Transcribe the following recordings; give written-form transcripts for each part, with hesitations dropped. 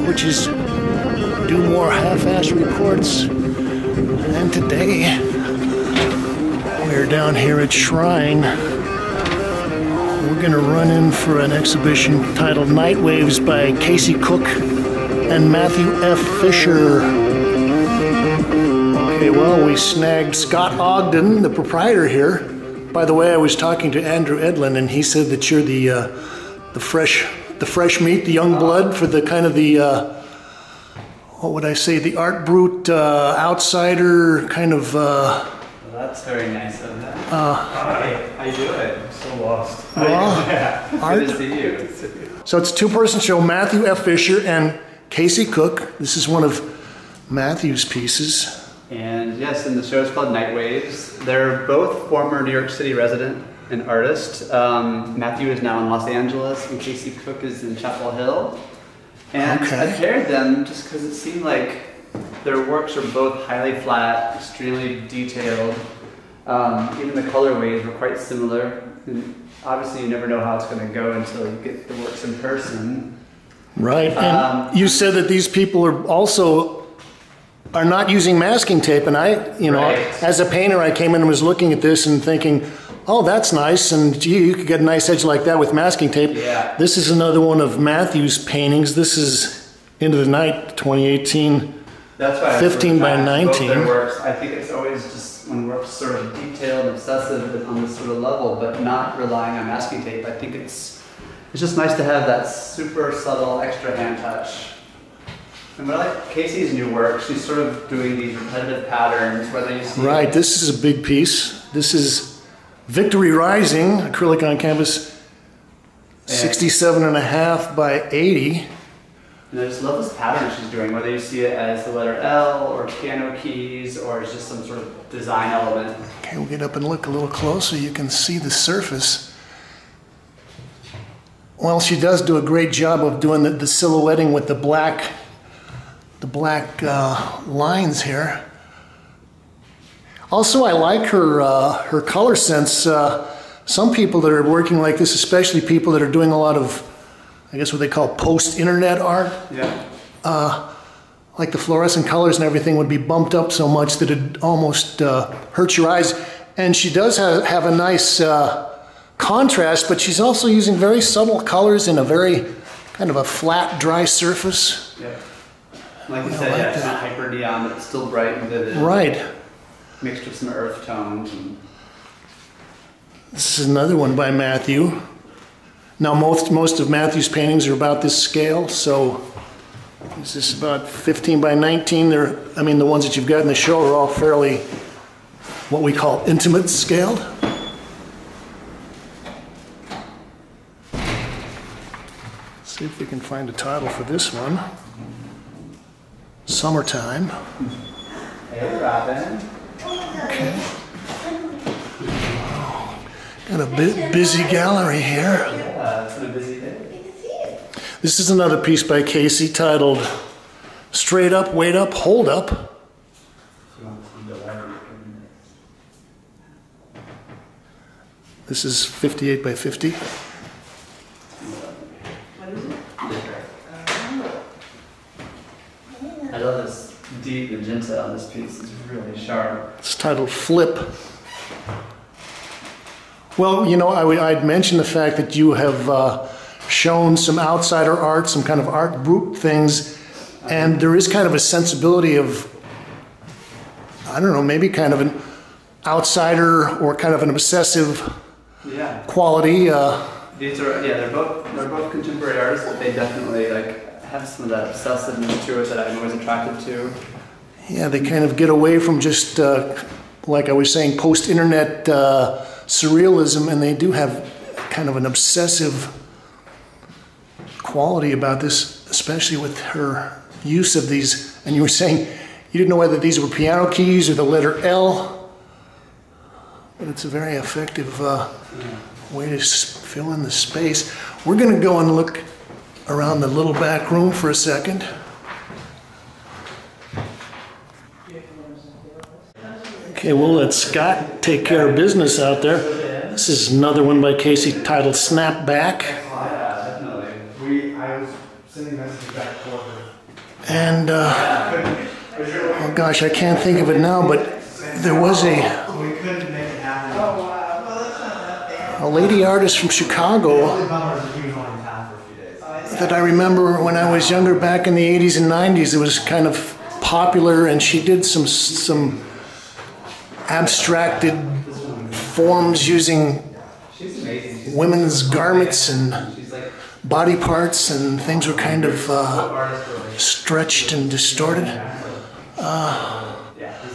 Which is do more half-assed reports. And today we're down here at Shrine. We're gonna run in for an exhibition titled Night Waves by Casey Cook and Matthew F. Fisher. Okay, well, we snagged Scott Ogden, the proprietor here. By the way, I was talking to Andrew Edlin, and he said that you're the fresh meat, the young blood for the kind of the, what would I say, the art brute outsider kind of. Well, that's very nice of them. Hi, how you doing? I'm so lost. Well, yeah. Good to see you. So it's a two-person show, Matthew F. Fisher and Casey Cook. This is one of Matthew's pieces. And yes, and the show is called Night Waves. They're both former New York City resident and artist. Matthew is now in Los Angeles, and Casey Cook is in Chapel Hill. And I paired them just because it seemed like their works are both highly flat, extremely detailed. Even the colorways were quite similar. And obviously, you never know how it's going to go until you get the works in person. Right. And you said that these people are not using masking tape, and I, as a painter, I came in and was looking at this and thinking, oh, that's nice, and gee, you could get a nice edge like that with masking tape. Yeah. This is another one of Matthew's paintings. This is Into the Night, 2018. That's why 15 by 19. Both their works. I think it's always just when works sort of detailed and obsessive on this sort of level, but not relying on masking tape. I think it's just nice to have that super subtle extra hand touch. And what I like Casey's new work, she's sort of doing these repetitive patterns, whether you see... Right, this is a big piece. This is Victory Rising, acrylic on canvas, 67.5 by 80. And I just love this pattern she's doing, whether you see it as the letter L or piano keys or it's just some sort of design element. Okay, we'll get up and look a little closer. You can see the surface. Well, she does do a great job of doing the silhouetting with the black lines here. Also, I like her color sense. Some people that are working like this, especially people that are doing a lot of, I guess what they call post-internet art, like the fluorescent colors and everything would be bumped up so much that it almost hurts your eyes. And she does have a nice contrast, but she's also using very subtle colors in a very kind of a flat, dry surface. Yeah. Like you said, yeah, it's not hyper neon, but it's still bright and vivid. Right. Mixed with some earth tones. This is another one by Matthew. Now most of Matthew's paintings are about this scale, so this is about 15 by 19. The ones that you've got in the show are all fairly what we call intimate scaled. Let's see if we can find a title for this one. Summertime. Hey, Robin. Okay. Got a busy gallery here. Yeah, it's been a busy day. This is another piece by Casey titled straight up, wait up, hold up. This is 58 by 50. I love this deep magenta on this piece. It's really sharp. It's titled Flip. Well, you know, I'd mentioned the fact that you have shown some outsider art, some kind of art group things, and there is kind of a sensibility of, I don't know, maybe kind of an outsider or kind of an obsessive quality. These are, they're both contemporary artists, but they definitely like have some of that obsessiveness to it that I'm always attracted to. Yeah, they kind of get away from just, like I was saying, post-internet surrealism, and they do have kind of an obsessive quality about this, especially with her use of these. And you were saying you didn't know whether these were piano keys or the letter L, but it's a very effective way to fill in the space. We're going to go and look around the little back room for a second. Okay, we'll let Scott take care of business out there. This is another one by Casey titled Snap Back. Yeah, definitely. I was sending messages back and forth. And, oh gosh, I can't think of it now, but there was We couldn't make it happen. Oh, wow. Well, that's not that bad. a lady artist from Chicago that I remember when I was younger, back in the 80s and 90s. It was kind of popular, and she did some abstracted forms using women's garments and body parts, and things were kind of stretched and distorted. I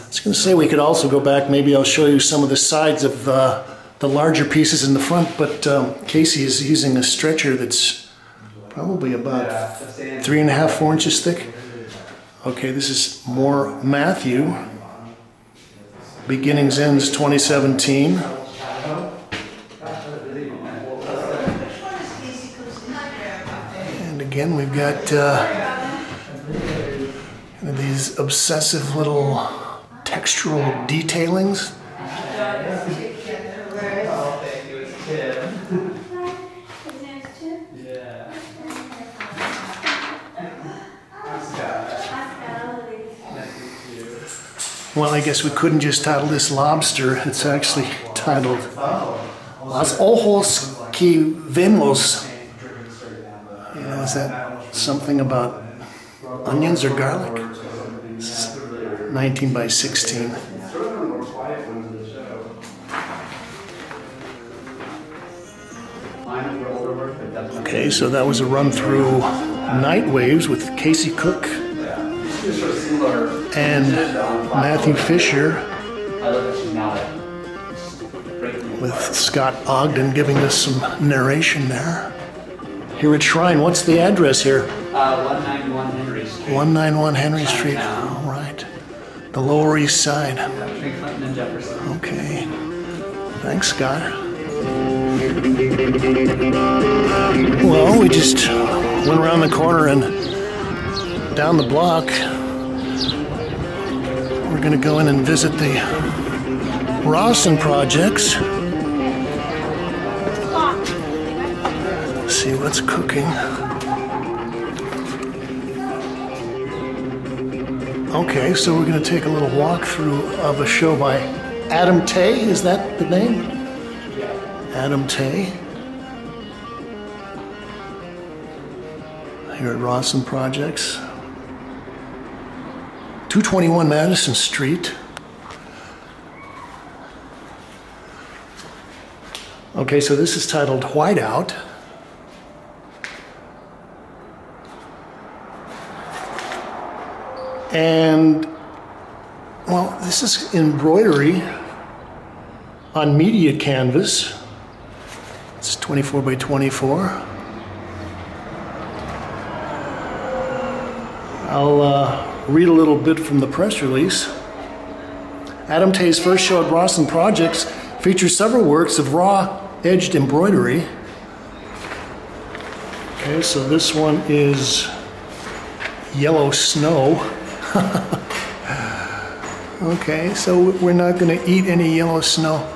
was going to say we could also go back, maybe I'll show you some of the sides of the larger pieces in the front, but Casey is using a stretcher that's probably about 3.5, 4 inches thick. Okay, this is more Matthew. Beginnings Ends 2017. And again, we've got these obsessive little textural detailings. Well, I guess we couldn't just title this Lobster. It's actually titled Los Ojos que Vemos. You know, is that something about onions or garlic? It's 19 by 16. Okay, so that was a run through Night Waves with Casey Cook and Matthew Fisher, with Scott Ogden giving us some narration there. Here at Shrine, what's the address here? 191 Henry Street. 191 Henry Street, all right. The Lower East Side. Between Clinton and Jefferson. Okay, thanks, Scott. Well, we just went around the corner and down the block. We're going to go in and visit the Rawson Projects. See what's cooking. Okay, so we're going to take a little walkthrough of a show by Adam Taye. Is that the name? Adam Taye. Here at Rawson Projects. 221 Madison Street. Okay, so this is titled Whiteout. And, well, this is embroidery on media canvas. It's 24 by 24. I'll read a little bit from the press release. Adam Taye's first show at Rawson Projects features several works of raw edged embroidery. Okay, so this one is yellow snow. Okay, so we're not going to eat any yellow snow.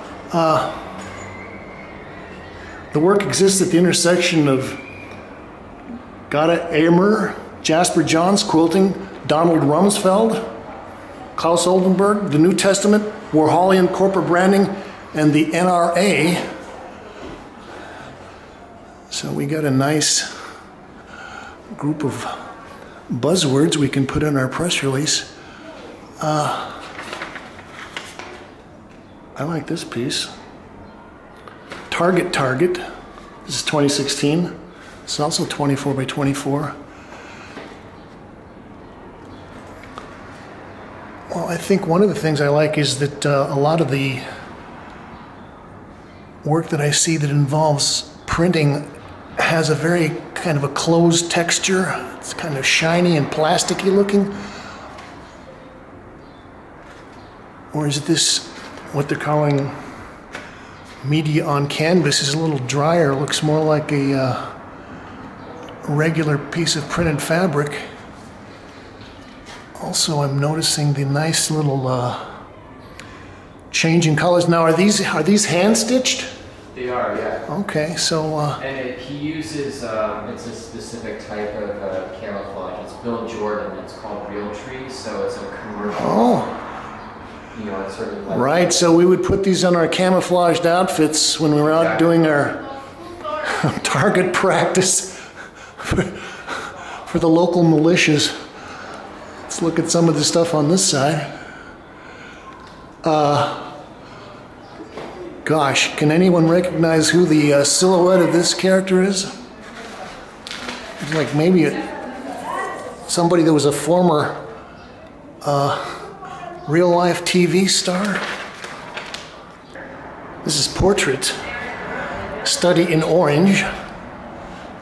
The work exists at the intersection of Gada Amer, Jasper Johns Quilting, Donald Rumsfeld, Klaus Oldenburg, the New Testament, Warholian corporate branding, and the NRA. So we got a nice group of buzzwords we can put in our press release. I like this piece. Target. This is 2016. It's also 24 by 24. Well, I think one of the things I like is that a lot of the work that I see that involves printing has a very kind of a closed texture. It's kind of shiny and plasticky looking. Or is this what they're calling media on canvas? Is a little drier, looks more like a regular piece of printed fabric. Also, I'm noticing the nice little change in colors. Now, are these hand stitched? They are, yeah. Okay, so and he uses it's a specific type of camouflage. It's Bill Jordan. It's called Real Tree, so it's a commercial. oh. You know, it's sort of like Right, so we would put these on our camouflaged outfits when we were out doing our target practice for the local militias. Let's look at some of the stuff on this side. Gosh, can anyone recognize who the silhouette of this character is? It's like maybe somebody that was a former real-life TV star. This is Portrait, Study in Orange.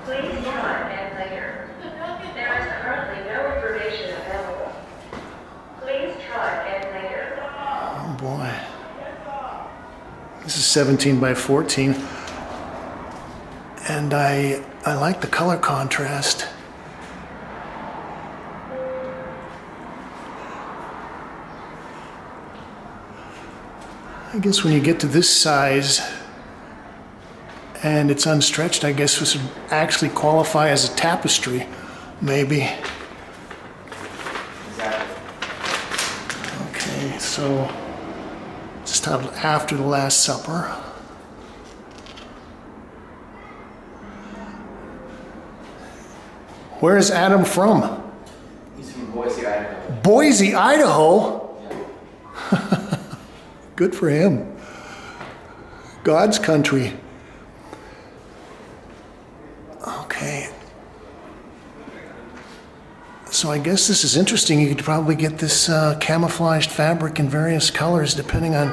Please try again later. There is currently no information available. Please try again later. Oh boy. This is 17 by 14. And I like the color contrast. I guess when you get to this size and it's unstretched, I guess this would actually qualify as a tapestry, maybe. exactly. Okay, so it's titled After the Last Supper. Where is Adam from? He's from Boise, Idaho. Boise, Idaho? Good for him. God's country. Okay. So I guess this is interesting. You could probably get this camouflaged fabric in various colors depending on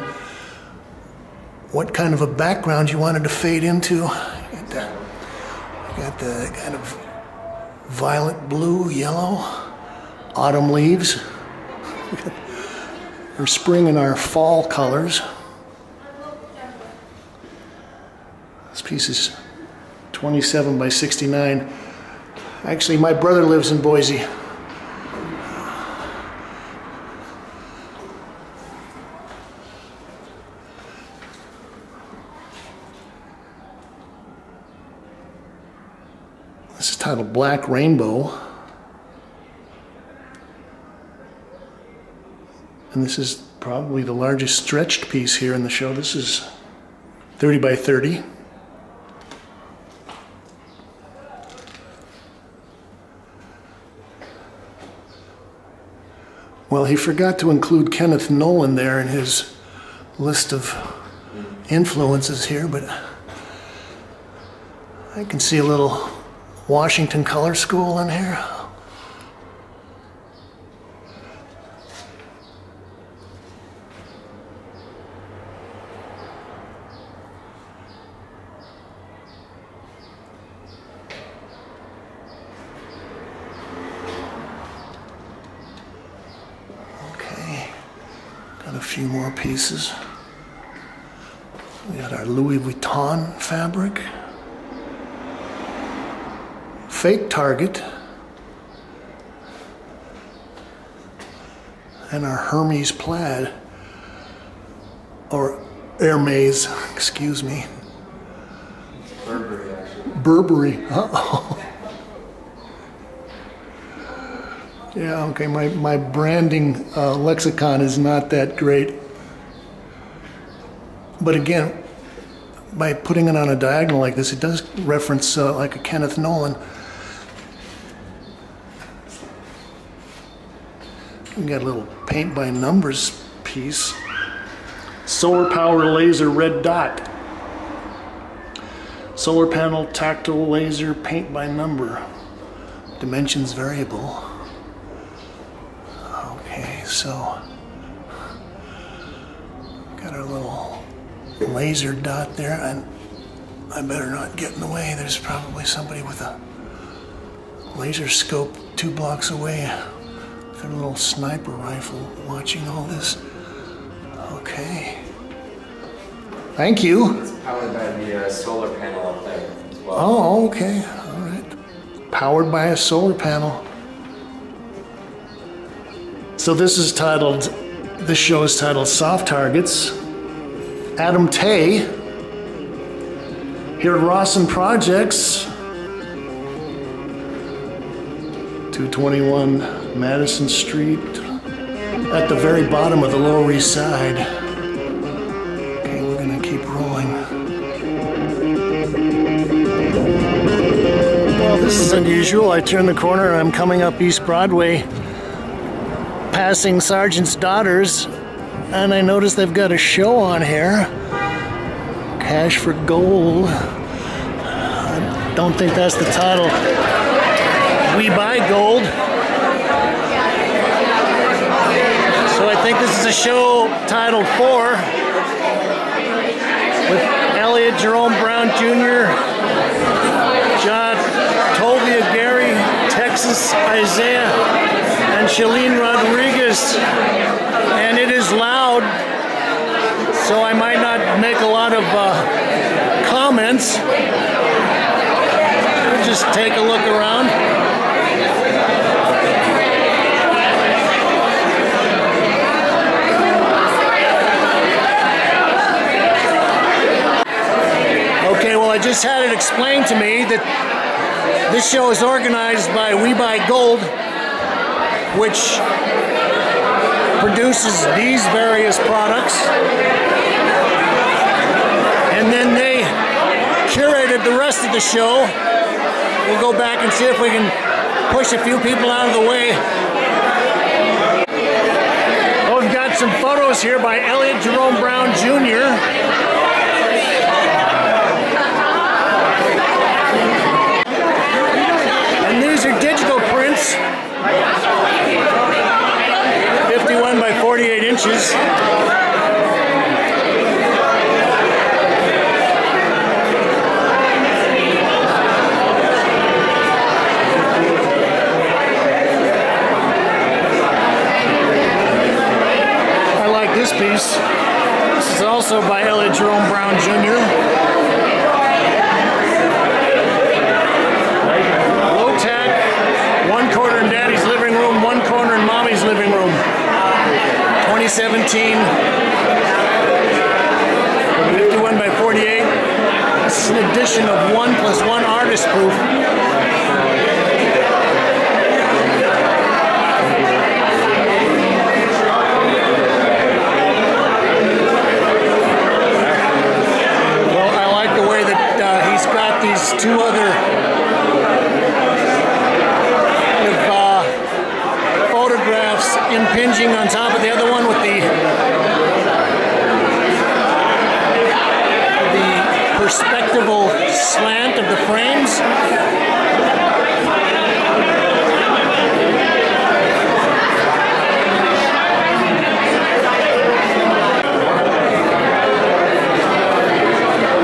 what kind of a background you wanted to fade into. You got the kind of violet, blue, yellow, autumn leaves. Our spring and our fall colors. This piece is 27 by 69. Actually, my brother lives in Boise. This is titled Black Rainbow. And this is probably the largest stretched piece here in the show. This is 30 by 30. Well, he forgot to include Kenneth Nolan there in his list of influences here, but I can see a little Washington Color School in here. Got a few more pieces. We got our Louis Vuitton fabric. Fake Target. and our Hermes plaid, or Hermes, excuse me. Burberry, actually. Burberry. Uh-oh. Yeah, okay, my branding lexicon is not that great. But again, by putting it on a diagonal like this, it does reference like a Kenneth Nolan. We got a little paint by numbers piece. Solar power laser red dot. Solar panel tactile laser paint by number. Dimensions variable. Okay, so got our little laser dot there, and I better not get in the way. There's probably somebody with a laser scope 2 blocks away with their little sniper rifle watching all this. Okay. Thank you. It's powered by the solar panel up there as well. Oh, okay. All right. Powered by a solar panel. So this show is titled Soft Targets. Adam Taye, here at Rawson Projects, 221 Madison Street, at the very bottom of the Lower East Side. Okay, we're gonna keep rolling. Well, this is unusual. I turn the corner and I'm coming up East Broadway, passing Sergeant's Daughters, and I notice they've got a show on here. Cash for Gold. I don't think that's the title. We Buy Gold. So I think this is a show titled 4 with Elliott Jerome Brown Jr., John Tovia Gary, Texas Isaiah, and Shellyne Rodriguez. And it is loud, so I might not make a lot of comments. Just take a look around. Okay, well, I just had it explained to me that this show is organized by We Buy Gold, which produces these various products, and then they curated the rest of the show. We'll go back and see if we can push a few people out of the way. Oh, we've got some photos here by Elliott Jerome Brown Jr. And these are digital prints. 51 by 48 inches. I like this piece. This is also by Elliott Jerome Brown Jr. Low tack, one corner in Daddy's living room, one corner in Mommy's living room. 2017, 51 by 48. This is an edition of 1+1 artist proof. Well, I like the way that he's got these two other photographs impinging on top of the other one with the perspectival slant of the frames.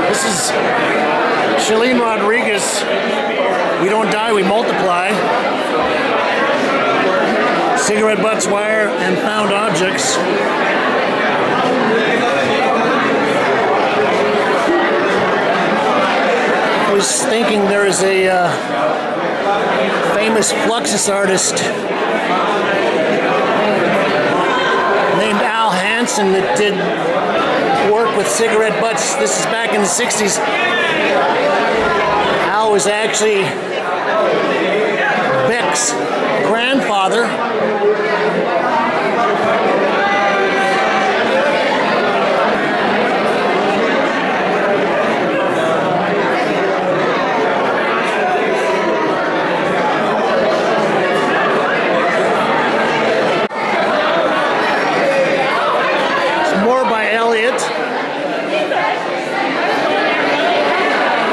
This is Shellyne Rodriguez. We don't die, we multiply. Cigarette butts, wire, and found objects. I was thinking there is a famous Fluxus artist person that did work with cigarette butts. This is back in the 60s. Al was actually Beck's grandfather. Some more by Elliott.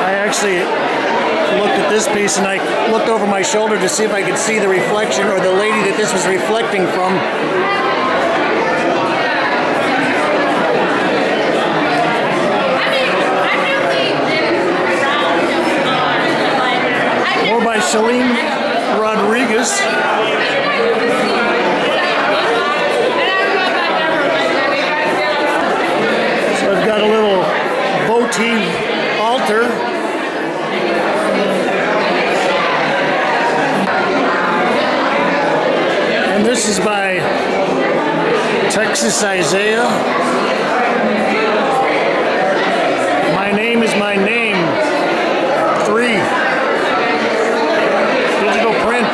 I actually looked at this piece and I looked over my shoulder to see if I could see the reflection or the lady that this was reflecting from. More by Shellyne Rodriguez. So I've got a little votive altar. And this is by Texas Isaiah. My name is my name. 3. Digital print.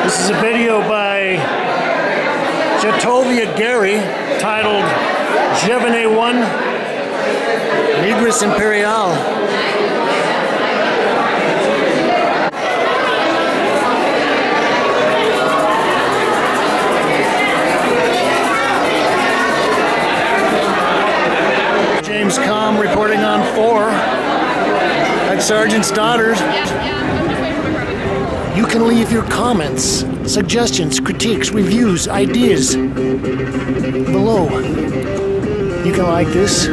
This is a video by Jatovia Gary titled Jevenet 1 Negris Imperial. Kalm reporting on 4 at Sergeant's Daughters. You can leave your comments, suggestions, critiques, reviews, ideas below. You can like this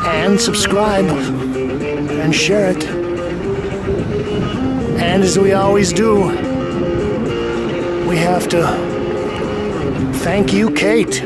and subscribe and share it. And as we always do, we have to thank you, Kate.